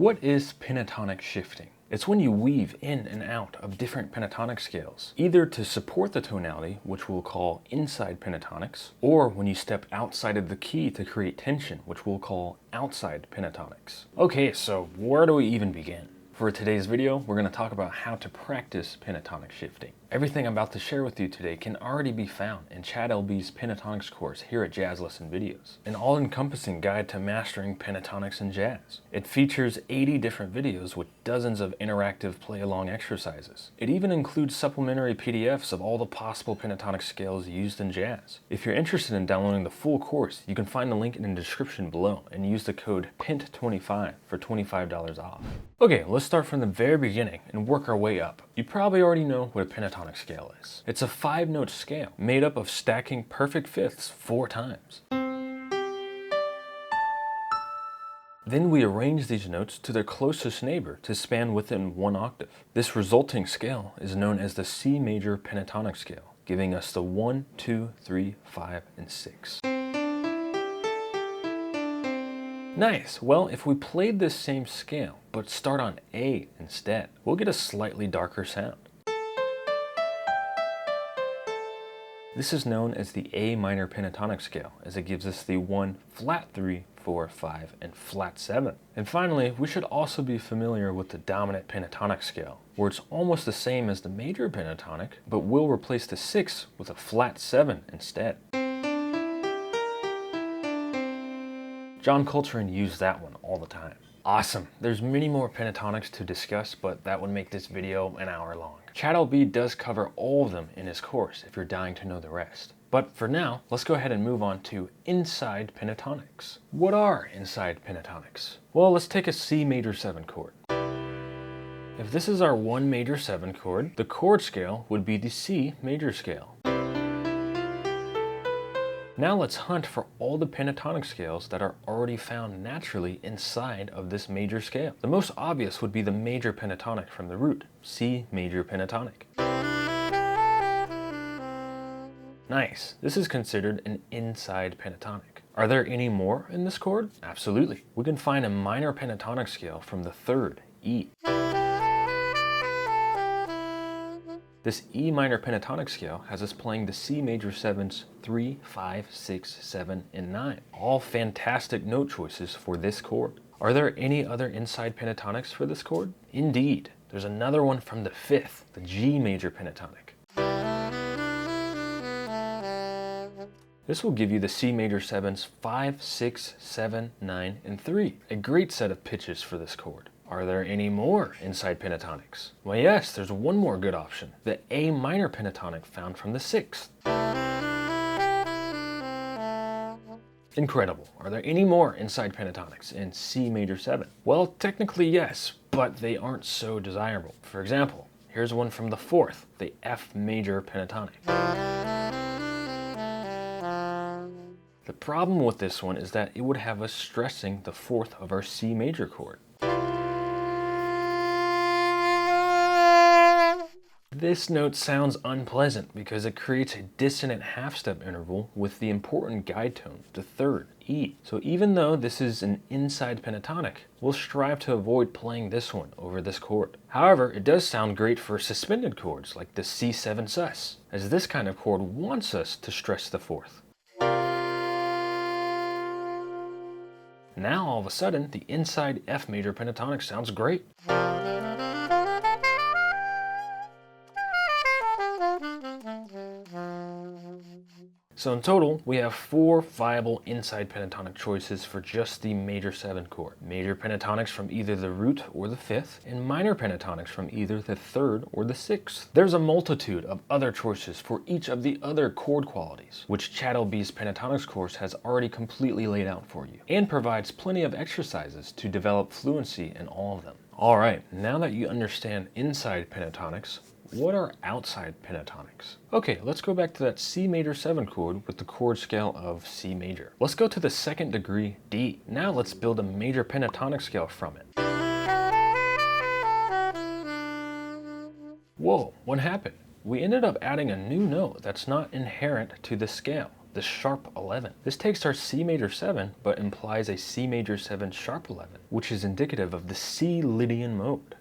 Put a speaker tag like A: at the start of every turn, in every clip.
A: What is pentatonic shifting? It's when you weave in and out of different pentatonic scales, either to support the tonality, which we'll call inside pentatonics, or when you step outside of the key to create tension, which we'll call outside pentatonics. Okay, so where do we even begin? For today's video, we're going to talk about how to practice pentatonic shifting. Everything I'm about to share with you today can already be found in Chad LB's Pentatonics course here at Jazz Lesson Videos, an all-encompassing guide to mastering pentatonics and jazz. It features 80 different videos with dozens of interactive play-along exercises. It even includes supplementary PDFs of all the possible pentatonic scales used in jazz. If you're interested in downloading the full course, you can find the link in the description below and use the code PENT25 for $25 off. Okay, let's start from the very beginning and work our way up. You probably already know what a pentatonic scale is. It's a 5-note scale made up of stacking perfect fifths 4 times. Then we arrange these notes to their closest neighbor to span within 1 octave. This resulting scale is known as the C major pentatonic scale, giving us the 1, 2, 3, 5, and 6. Nice. Well, if we played this same scale, but start on A instead, we'll get a slightly darker sound. This is known as the A minor pentatonic scale, as it gives us the 1, flat 3, 4, 5, and flat 7. And finally, we should also be familiar with the dominant pentatonic scale, where it's almost the same as the major pentatonic, but we'll replace the 6 with a flat 7 instead. John Coltrane used that one all the time. Awesome. There's many more pentatonics to discuss, but that would make this video an hour long. Chad LB does cover all of them in his course if you're dying to know the rest. But for now, let's go ahead and move on to inside pentatonics. What are inside pentatonics? Well, let's take a C major 7 chord. If this is our 1 major 7 chord, the chord scale would be the C major scale. Now let's hunt for all the pentatonic scales that are already found naturally inside of this major scale. The most obvious would be the major pentatonic from the root, C major pentatonic. Nice, this is considered an inside pentatonic. Are there any more in this chord? Absolutely. We can find a minor pentatonic scale from the 3rd, E. This E minor pentatonic scale has us playing the C major 7s 3, 5, 6, 7, and 9. All fantastic note choices for this chord. Are there any other inside pentatonics for this chord? Indeed. There's another one from the 5th, the G major pentatonic. This will give you the C major 7s 5, 6, 7, 9, and 3. A great set of pitches for this chord. Are there any more inside pentatonics? Well, yes, there's one more good option. The A minor pentatonic found from the 6th. Incredible. Are there any more inside pentatonics in C major 7? Well, technically yes, but they aren't so desirable. For example, here's one from the 4th, the F major pentatonic. The problem with this one is that it would have us stressing the 4th of our C major chord. This note sounds unpleasant because it creates a dissonant half-step interval with the important guide tone, the 3rd, E. So even though this is an inside pentatonic, we'll strive to avoid playing this one over this chord. However, it does sound great for suspended chords like the C7 sus, as this kind of chord wants us to stress the 4th. Now all of a sudden, the inside F major pentatonic sounds great. So in total, we have 4 viable inside pentatonic choices for just the major 7 chord. Major pentatonics from either the root or the 5th, and minor pentatonics from either the 3rd or the 6th. There's a multitude of other choices for each of the other chord qualities, which Chad LB's Pentatonics course has already completely laid out for you, and provides plenty of exercises to develop fluency in all of them. Alright, now that you understand inside pentatonics, what are outside pentatonics? Okay, let's go back to that C major 7 chord with the chord scale of C major. Let's go to the 2nd degree D. Now let's build a major pentatonic scale from it. Whoa, what happened? We ended up adding a new note that's not inherent to the scale. the sharp 11. This takes our C major 7, but implies a C major 7 sharp 11, which is indicative of the C Lydian mode.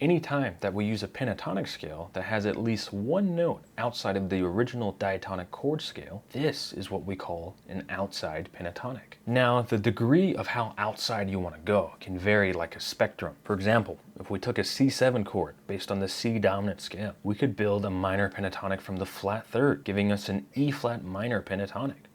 A: Any time that we use a pentatonic scale that has at least one note outside of the original diatonic chord scale, this is what we call an outside pentatonic. Now, the degree of how outside you want to go can vary like a spectrum. For example, if we took a C7 chord based on the C dominant scale, we could build a minor pentatonic from the flat third, giving us an E flat minor pentatonic.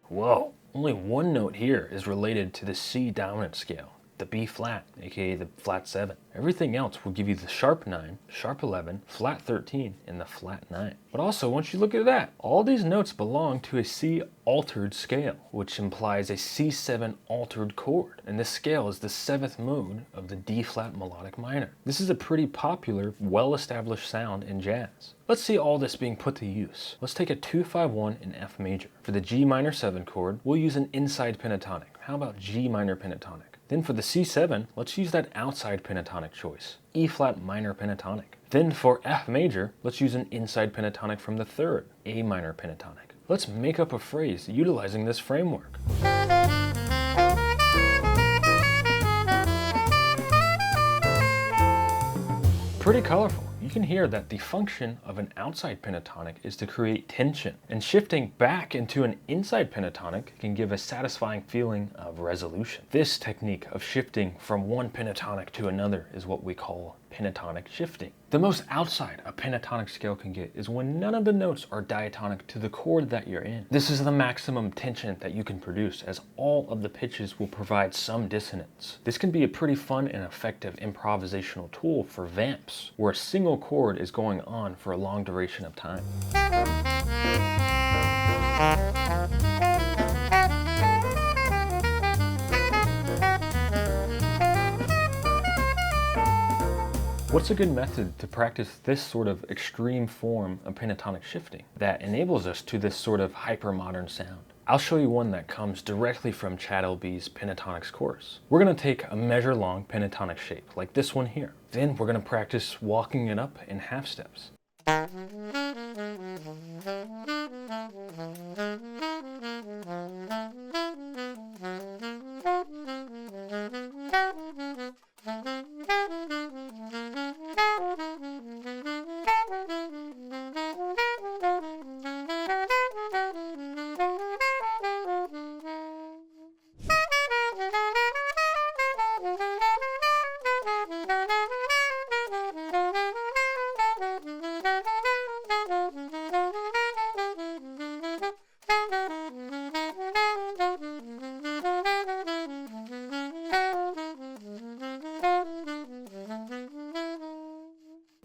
A: Whoa! Only one note here is related to the C dominant scale, the B flat, aka the flat 7. Everything else will give you the sharp 9, sharp 11, flat 13, and the flat 9. But also, once you look at that, all these notes belong to a C altered scale, which implies a C7 altered chord. And this scale is the 7th mode of the D flat melodic minor. This is a pretty popular, well-established sound in jazz. Let's see all this being put to use. Let's take a 2-5-1 in F major. For the G minor 7 chord, we'll use an inside pentatonic. How about G minor pentatonic? Then for the C7, let's use that outside pentatonic choice, E flat minor pentatonic. Then for F major, let's use an inside pentatonic from the 3rd, A minor pentatonic. Let's make up a phrase utilizing this framework. Pretty colorful. You can hear that the function of an outside pentatonic is to create tension, and shifting back into an inside pentatonic can give a satisfying feeling of resolution. This technique of shifting from one pentatonic to another is what we call pentatonic shifting. The most outside a pentatonic scale can get is when none of the notes are diatonic to the chord that you're in. This is the maximum tension that you can produce, as all of the pitches will provide some dissonance. This can be a pretty fun and effective improvisational tool for vamps, where a single chord is going on for a long duration of time. What's a good method to practice this sort of extreme form of pentatonic shifting that enables us to this sort of hyper-modern sound? I'll show you one that comes directly from Chad LB's Pentatonics course. We're going to take a measure-long pentatonic shape, like this one here. Then we're going to practice walking it up in half steps.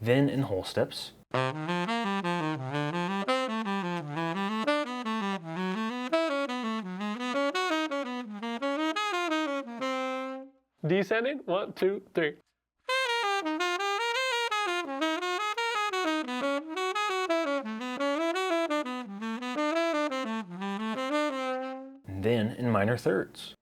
A: Then in whole steps. Descending, 1, 2, 3. And then in minor thirds.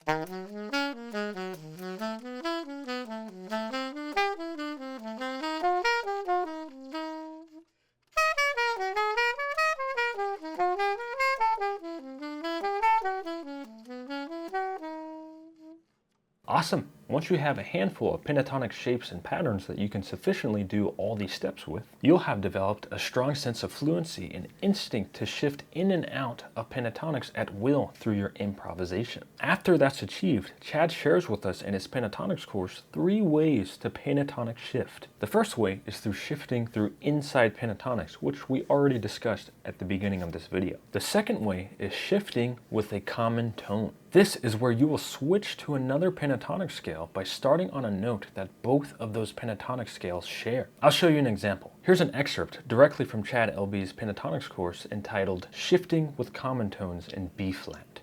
A: Awesome! Once you have a handful of pentatonic shapes and patterns that you can sufficiently do all these steps with, you'll have developed a strong sense of fluency and instinct to shift in and out of pentatonics at will through your improvisation. After that's achieved, Chad shares with us in his Pentatonics course 3 ways to pentatonic shift. The first way is through shifting through inside pentatonics, which we already discussed at the beginning of this video. The second way is shifting with a common tone. This is where you will switch to another pentatonic scale by starting on a note that both of those pentatonic scales share. I'll show you an example. Here's an excerpt directly from Chad LB's Pentatonics course entitled Shifting with Common Tones in B Flat.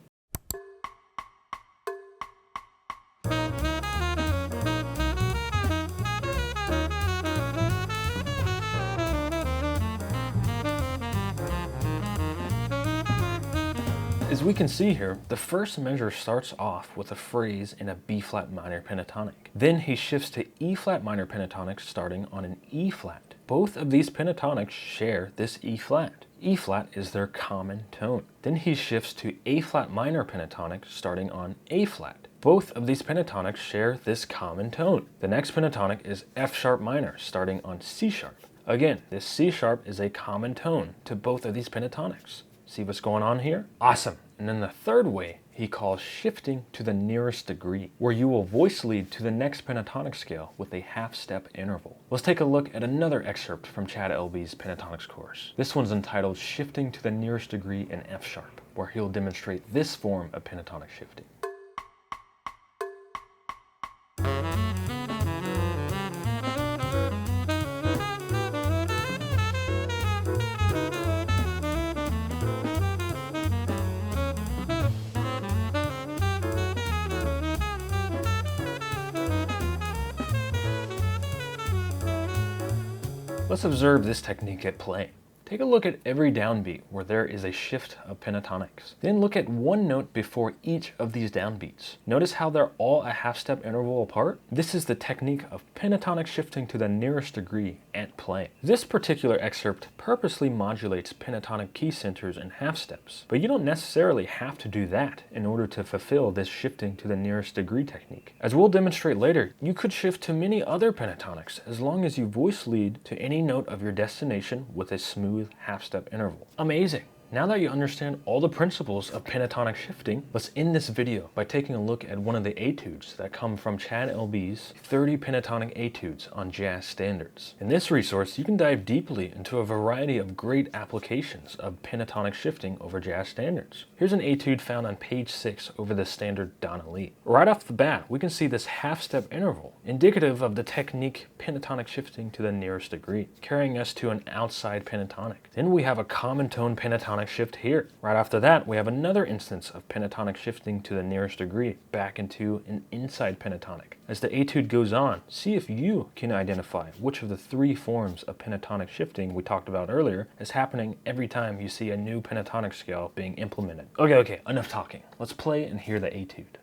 A: As we can see here, the first measure starts off with a phrase in a B flat minor pentatonic. Then he shifts to E flat minor pentatonic starting on an E flat. Both of these pentatonics share this E flat. E flat is their common tone. Then he shifts to A flat minor pentatonic starting on A flat. Both of these pentatonics share this common tone. The next pentatonic is F sharp minor starting on C sharp. Again, this C sharp is a common tone to both of these pentatonics. See what's going on here? Awesome. And then the third way he calls shifting to the nearest degree, where you will voice lead to the next pentatonic scale with a half-step interval. Let's take a look at another excerpt from Chad Elby's Pentatonics course. This one's entitled Shifting to the Nearest Degree in F sharp, where he'll demonstrate this form of pentatonic shifting. Let's observe this technique at play. Take a look at every downbeat where there is a shift of pentatonics. Then look at one note before each of these downbeats. Notice how they're all a half-step interval apart? This is the technique of pentatonic shifting to the nearest degree at play. This particular excerpt purposely modulates pentatonic key centers and half steps, but you don't necessarily have to do that in order to fulfill this shifting to the nearest degree technique. As we'll demonstrate later, you could shift to many other pentatonics as long as you voice lead to any note of your destination with a smooth half-step interval. Amazing! Now that you understand all the principles of pentatonic shifting, let's end this video by taking a look at one of the etudes that come from Chad Elby's 30 pentatonic etudes on jazz standards. In this resource, you can dive deeply into a variety of great applications of pentatonic shifting over jazz standards. Here's an etude found on page 6 over the standard Donna Lee. Right off the bat, we can see this half-step interval, indicative of the technique pentatonic shifting to the nearest degree, carrying us to an outside pentatonic. Then we have a common tone pentatonic shift here. Right after that, we have another instance of pentatonic shifting to the nearest degree, back into an inside pentatonic. As the etude goes on, see if you can identify which of the three forms of pentatonic shifting we talked about earlier is happening every time you see a new pentatonic scale being implemented. Okay, enough talking. Let's play and hear the etude.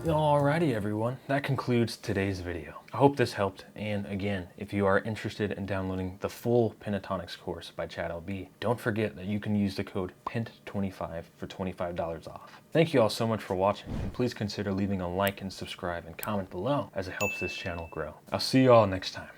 A: Alrighty everyone, that concludes today's video. I hope this helped, and again, if you are interested in downloading the full Pentatonics course by Chad Elby, don't forget that you can use the code PENT25 for $25 off. Thank you all so much for watching, and please consider leaving a like and subscribe and comment below as it helps this channel grow. I'll see you all next time.